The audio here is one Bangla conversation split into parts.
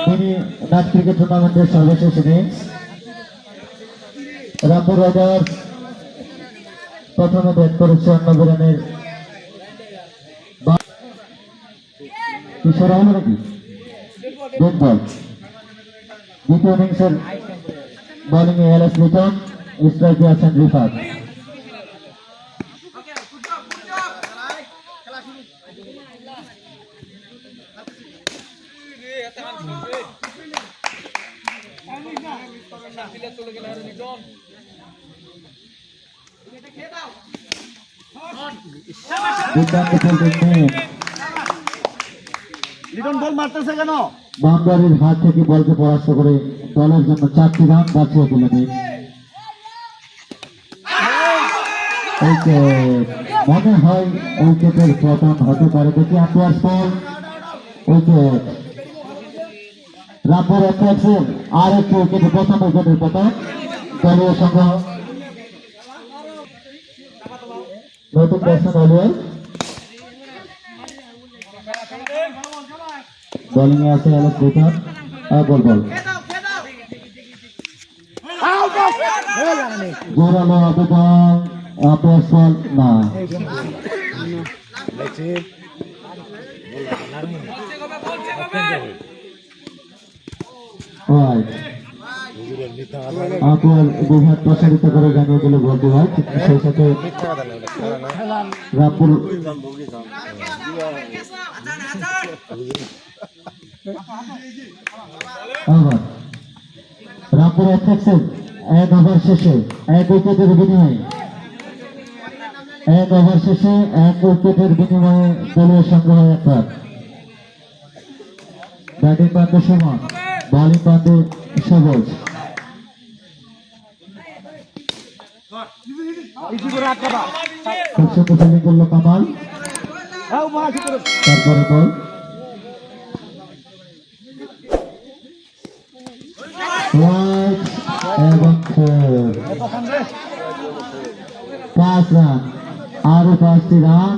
তিনি ম্যাচ ক্রিকেট টুর্নামেন্টের সর্বশেষ ইনিংস রামপুর রাইডার্স প্রথমে ব্যাট করেছে ৯ রানের কিশোর হল নাকি ডেড বল। দ্বিতীয় ইনিংসের বোলিং এ এলএস লিটন, স্ট্রাইকে আছেন রিফাত। বাউন্ডারির হাত থেকে বলকে পরাস্ত করে দলের জন্য 4টি রান বাঁচিয়ে দিলেন। মনে হয় উইকেটের পতন হতে পারে, দেখি আম্পায়ার্স বল উইকেট। রামপুর এক্সপ্রেসের আর একটি উইকেটের প্রথম উইকেটের পতন। দলীয় সংগ্রহ নতুন ব্যাটসম্যান অলিয়ার, বোলিং এ আছে এলএস লিটন। বল বল জোরালো আবেদন, আম্পায়ার্স বল না। আম্পায়ার দুহাত প্রসারিত করে জানিয়ে দিল বলটি হয়, সেই সাথে রামপুর রামপুর এক্সপ্রেসের 1 ওভার শেষে 1 উইকেটের বিনিময়ে 1 ওভার শেষে 1 উইকেটের বিনিময়ে দলীয় সংগ্রহ 1 রান। ব্যাটিং প্রান্তে সুমন, বোলিং প্রান্তে সবুজ। খুব সুন্দর ফিল্ডিং করলো কামাল, তারপরে বল এবং 5 রান, আরো 5টি রান।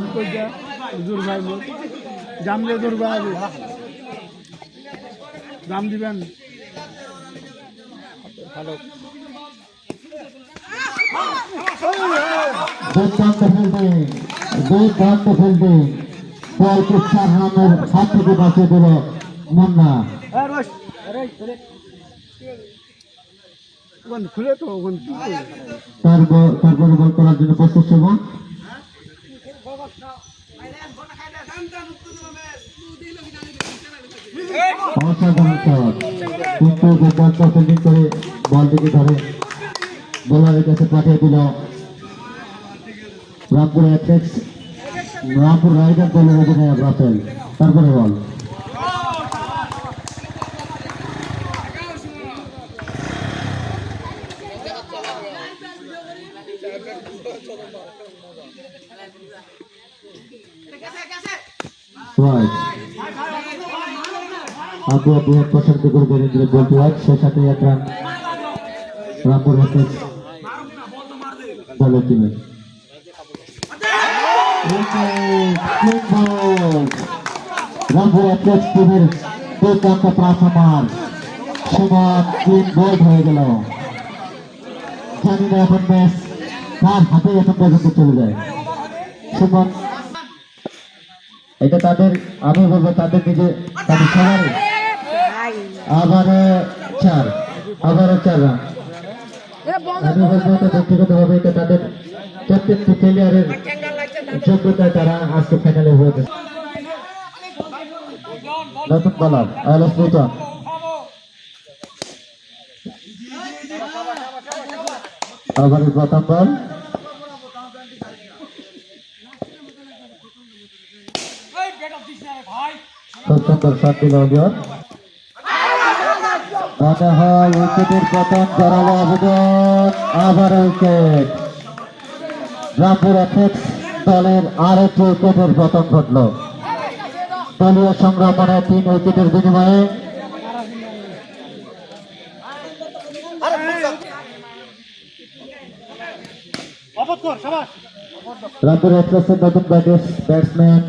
দাম দিবেন দুর্দান্ত ফিল্ডিং, দুর্দান্ত ফিল্ডিং, বলকে 4 রানের হাত থেকে বাঁচিয়ে দিল মুন্না। খুলে তো তারপরে বল করার জন্য প্রস্তুত সুমন। অসাধারণ শট, কিন্তু দুর্দান্ত ফিল্ডিং করে বলটিকে ধরে বোলারের কাছে পাঠিয়ে দিল রামপুর এক্সপ্রেস, রামপুর রাইডার দলের অধিনায়ক রাফেল। তারপরে বল আবু আবু প্রসারিত করে দেন বলতে হয়, সে সাথে 1 রান রামপুর এক্সপ্রেস দলের টিমে। রামপুর এক্সপ্রেস টিমের দুর্দান্ত পারফরম্যান্স, সুমন ক্লিন বোল্ড হয়ে গেল। জানি না এখন ম্যাচ কার হাতে এখন পর্যন্ত চলে যায়। সুমন এটা তাদের, আমি বলবো তাদের নিজে তাদের সবার আবারও 4 রান। আমি বলবো এটা ব্যক্তিগতভাবে এটা তাদের ক্যাপ্টেন্সি প্লেয়ারের যোগ্যতায় তারা আজকে ফাইনালে হয়েছে। নতুন বলার এলএস লিটন, ওভারের প্রথম বল, খুব সুন্দর শট দিল অলিয়র। মনে হয় উইকেটের পতন, জোরালো আবেদন, আবার উইকেট। রামপুর এক্সপ্রেস দলের আরেকটি উইকেটের পতন ঘটল। দলীয় সংগ্রামে 3 উইকেটের বিনিময়ে রামপুর এক্সপ্রেসের নতুন ব্যাটসম্যান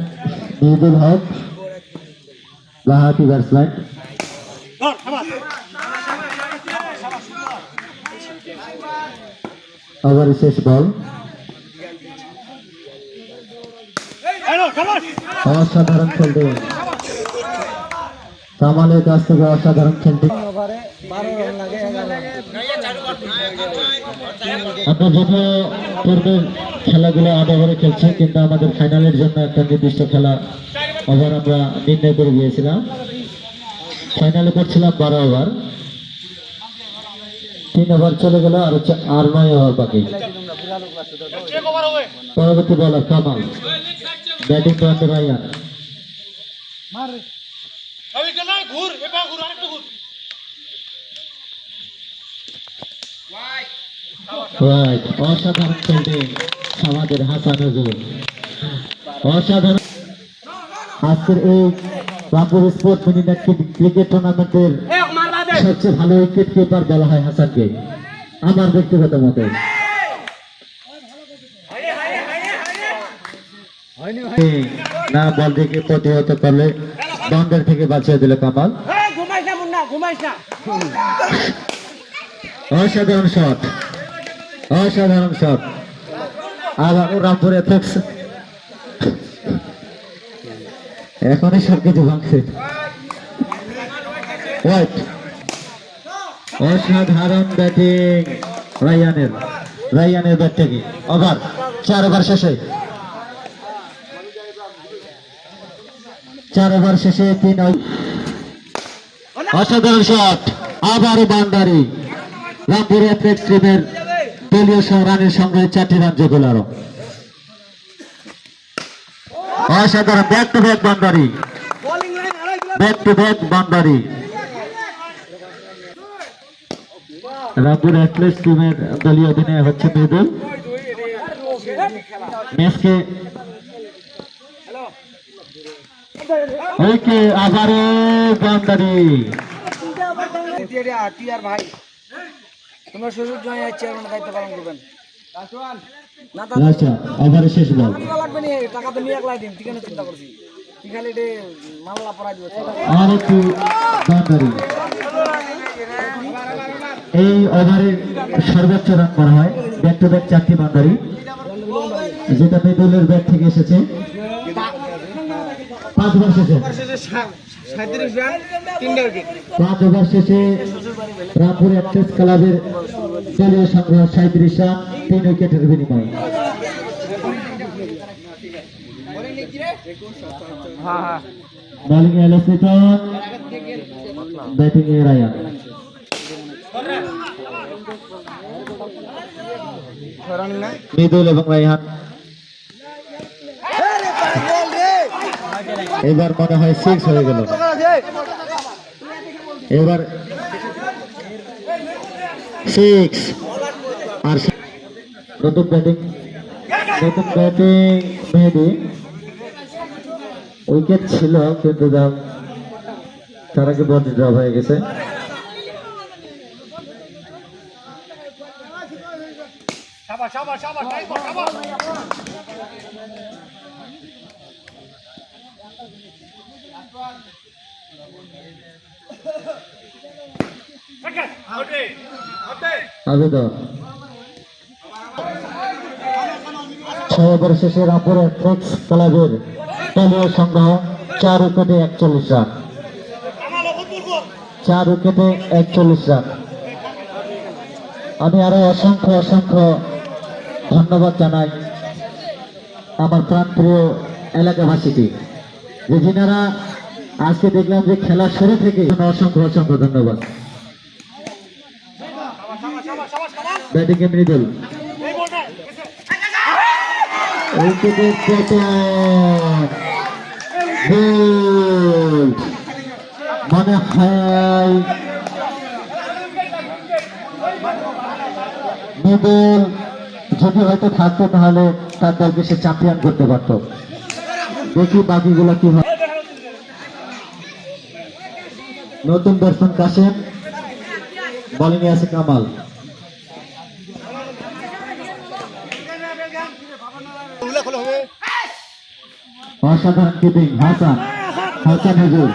নিউজুল হক লাহাতি ব্যাটসম্যান। ওভারের শেষ বল। অসাধারণ ফিল্ডিং কামালের কাছ থেকে, অসাধারণ ফিল্ডিং। আমরা যদিও পূর্বের খেলাগুলো 8 ওভারে খেলছি, কিন্তু আমাদের ফাইনালের জন্য একটা নির্দিষ্ট খেলা ওভার আমরা নির্ণয় করে দিয়েছিলাম। ফাইনালে করছিলাম 12 ওভার, 3 ওভার চলে গেল, আর 9 ওভার বাকি। পরবর্তী বলার কামাল, ব্যাটিং করতে রায়ান। রাইট, অসাধারণ ফিল্ডিং আমাদের হাসান নজরুল, অসাধারণ। আজকের এই রামপুর স্পোর্ট মিনি ক্রিকেট টুর্নামেন্টের সবচেয়ে ভালো উইকেট কিপার বলা হয় হাসানকে, আমার ব্যক্তিগত মতে। না, বল থেকে প্রতিহত করলে বাউন্ডারি থেকে বাঁচিয়ে দিল কামাল। অসাধারণ শট, অসাধারণ শট। আবারও রামপুর এফেক্স, এখনই সবকিছু ভাঙছে। অসাধারণ ব্যাটিং রায়ানের ব্যাট থেকে। ওভার 4 ওভার শেষে, 4 ওভার শেষে 3। অসাধারণ শট, আবারও বাউন্ডারি। রামপুর এফেক্স টিমের দলীয় রানের সঙ্গে 4টি রান যোগ হল আরো। অসাধারণ back to back boundary, back to back boundary. Rampur effects টিমের দলীয় অধিনায়ক হচ্ছে মৃদুল। ম্যাচকে আবারও বাউন্ডারি। ভাই তোমার শ্বশুর জয় চেয়ারম্যান দায়িত্ব পালন করবেন না, ওভারের শেষ বল। লাগবে না, টাকা তো নিয়ে একলাই দিন, ঠিকানা চিন্তা করছি, ঠিক খালি মামলা পড়াই দিবে। আর একটু বাউন্ডারি। এই ওভারের সর্বোচ্চ রান করা হয়, ব্যাক টু ব্যাক 4টি বাউন্ডারি, যেটা মৃদুলের ব্যাট থেকে এসেছে। 5 ওভার শেষে 5 ওভার শেষে রামপুর এক্সপ্রেস ক্লাবের দলীয় সংগ্রহ 37 রান, 3 উইকেটের বিনিময়ে। বোলিং এ এলসিটন, ব্যাটিং এ রায়ান। মৃদুল এবং রায়হান। এবার মনে হয় 6 হয়ে গেল। এবার 6 আর নতুন ব্যাটিং মেহেদি। উইকেট ছিল, কিন্তু তার আগে বল ড্রপ হয়ে গেছে। আবেদন 6 ওভার শেষে রামপুর এফেক্স ক্লাবের দলীয় সংগ্রহ 4 উইকেটে 41 রান, 4 উইকেটে 41 রান। আমি আরো অসংখ্য ধন্যবাদ জানাই আমার প্রাণপ্রিয় এলাকাবাসীকে, যে যিনারা আজকে দেখলাম যে খেলা শুরু থেকে। অসংখ্য ধন্যবাদ। ব্যাটিং এ মৃদুল, উইকেটের পতন। মনে হয় মৃদুল যদি হয়তো থাকতো, তাহলে তার দলকে সে চ্যাম্পিয়ন করতে পারত। দেখি বাকিগুলো কি হয়। নতুন ব্যাটসম্যান কাশেম, বোলিং এ আছে কামাল। অসাধারণ কিপিং হাসান নজরুল।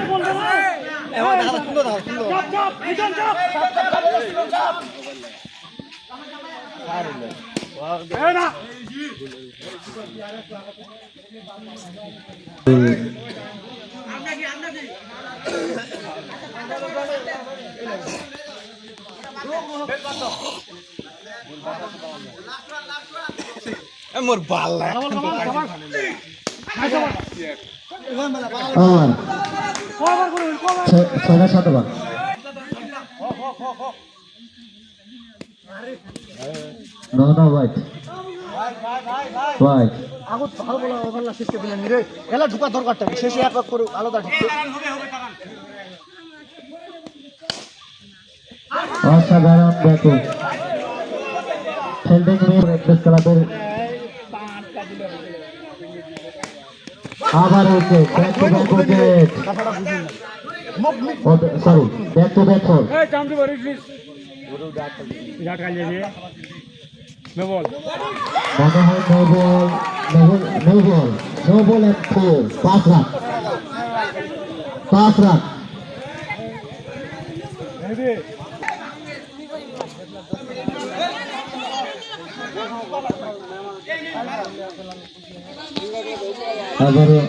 মোর ভাল লাগে ছয় সাত ওভার no white আগত ভালো বলা ওভার শেষে দিলেন রে এলা ঢুকা দরকারটা কি শেষে এক এক করে আলাদা ঢুকতে অসাধারণ ব্যাটিং ফিল্ডিং এক্সপ্রেস ক্লাবের আবার wicket back to back wicket sorry back to back four এই কাম টু বরি প্লিজ বিরাট কাল যাবে নো বল মনে হয় নো বল এট ফোর 5 রান আবারও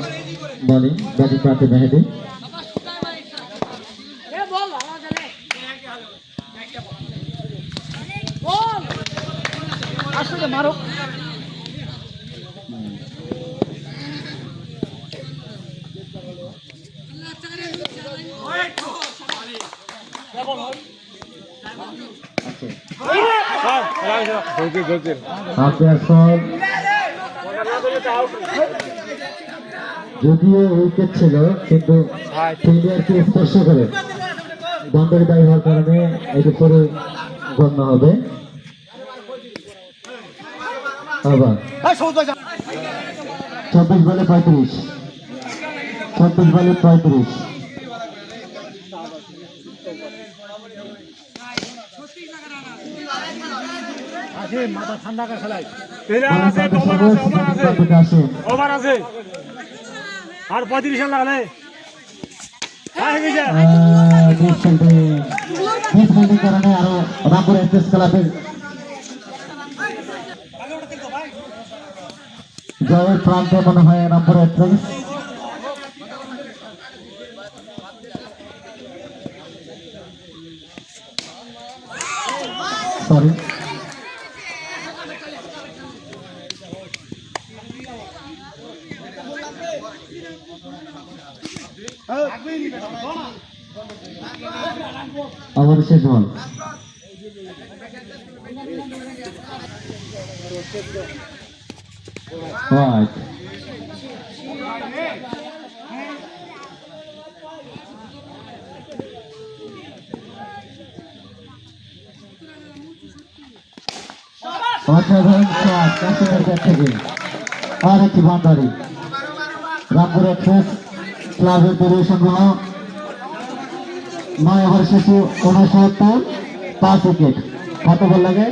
বলিং ব্যাটিং প্রার্থী মেহেদি আসলে মারো যদিও উইকেট ছিল কিন্তু ফিল্ডিয়ারকে স্পর্শ করে বাউন্ডারি দায়ী হওয়ার কারণে এটি পরে গণ্য হবে। আবার 24 বলে 35 মাথা ঠান্ডা করে খেলাই ওভার আছে আর 35 রান লাগালে কারণে আরো রামপুর এক্সপ্রেস ক্লাবের জয়ের প্রান্তে মনে হয় রামপুর এক্সপ্রেস। সরি আবার শেষ বল হোয়াইট অসাধারণ শট ক্যাপ্টেনের ব্যাট থেকে আর একটি বাউন্ডারি রামপুর এক্সপ্রেস ক্লাবের দলীয় সংগ্রহ 9 ওভার শেষে 69 5 উইকেট। কত বল লাগে?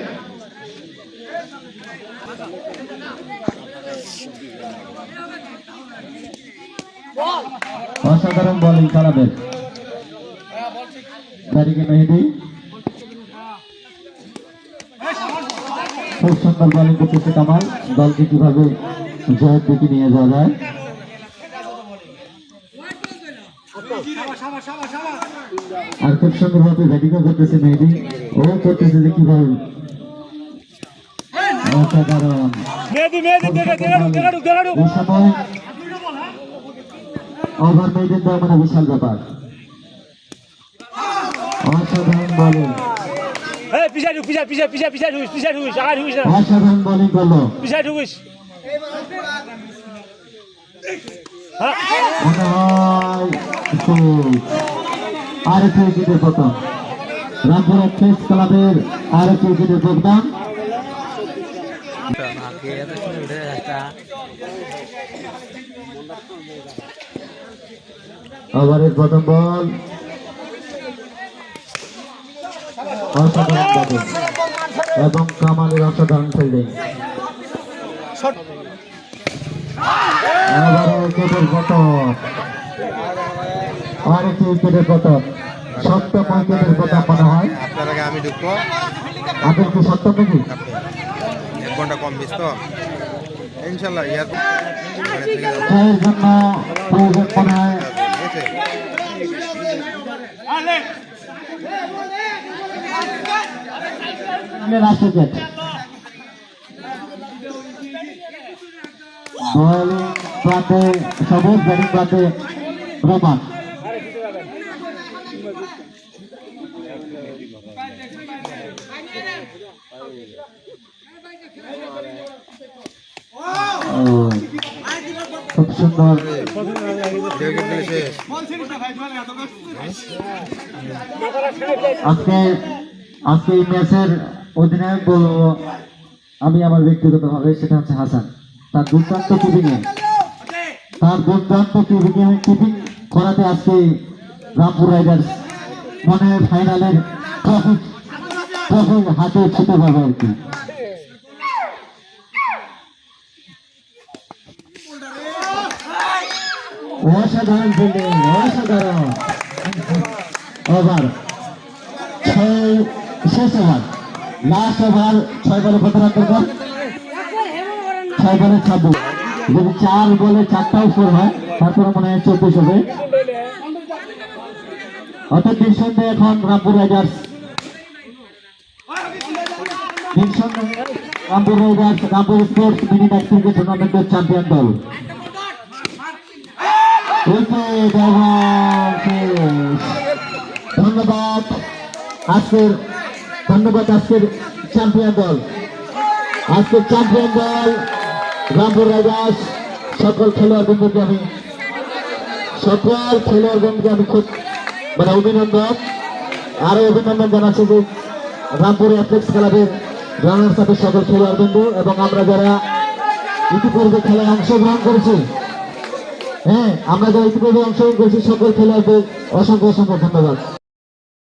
অসাধারণ বোলিং খেলাবেন ব্যাটিংয়ে মেহেদি খুব সুন্দর বোলিং করতেছে কামাল। দলকে কিভাবে জয়ের দিকে নিয়ে যাওয়া যায় আর খুব সুন্দরভাবে ব্যাটিংও করতেছে মেহেদি ও করতেছে যে কিভাবে অসাধারণ এই সময় ওভার মেইডেন দেওয়া মানে বিশাল ব্যাপার। অসাধারণ বোলিং অসাধারণ বোলিং করলো মনে হয় আরেকটি উইকেটের পতন রামপুর এক্সপ্রেস ক্লাবের আরেকটি উইকেটের পতন। ওভারের প্রথম বল অসাধারণ ব্যাটিং এবং কামালের অসাধারণ ফিল্ডিং। উইকেটের পতন আরেকটি উইকেটের পতন সত্য পঁয়ত্রিশ কথা মনে হয়। আপনার আগে আমি ঢুকবো, আপনার কি সত্য নাকি? আপনি 1 ঘন্টা কম বেশ তো ইনশাল্লাহ ইয়ার জয়ের জন্য প্রয়োজন মনে হয় রাষ্ট্রগেট। বোলিং প্রান্তে সবুজ, ব্যাটিং প্রান্তে রোমান। খুব সুন্দর। আজকে আজকে এই ম্যাচের অধিনায়ক বলবো আমি আমার ব্যক্তিগতভাবে, সেটা হচ্ছে হাসান। তার দুর্দান্ত কিপিং করাতে আজকে রামপুর রাইডার্স মনে হয় ফাইনালের ট্রফি হাতে ছুটে পাবে আর কি। অসাধারণ ফিল্ডিং, অসাধারণ। ওভার 6, শেষ ওভার, লাস্ট ওভার। 6 বলে কত রান দরকার? 6 বলে 26। যদি 4 বলে 4টাও স্কোর হয় তারপরে মনে হয় 24 হবে। অর্থাৎ নিঃসন্দেহে এখন Rampur Riders Rampur sports mini match cricket টুর্নামেন্টের চ্যাম্পিয়ন দল। ধন্যবাদ আজকের চ্যাম্পিয়ন দল, রামপুর রাইডার্স। সকল খেলোয়াড়বৃন্দকে আমি খুব অভিনন্দন। আরো অভিনন্দন জানাচ্ছি যে রামপুর অ্যাথলেটিক্স ক্লাবের রানার্স আপের সকল খেলোয়াড়বৃন্দ এবং আমরা যারা ইতিপূর্বে খেলায় অংশগ্রহণ করেছি, সকল খেলোয়াড়দের অসংখ্য ধন্যবাদ।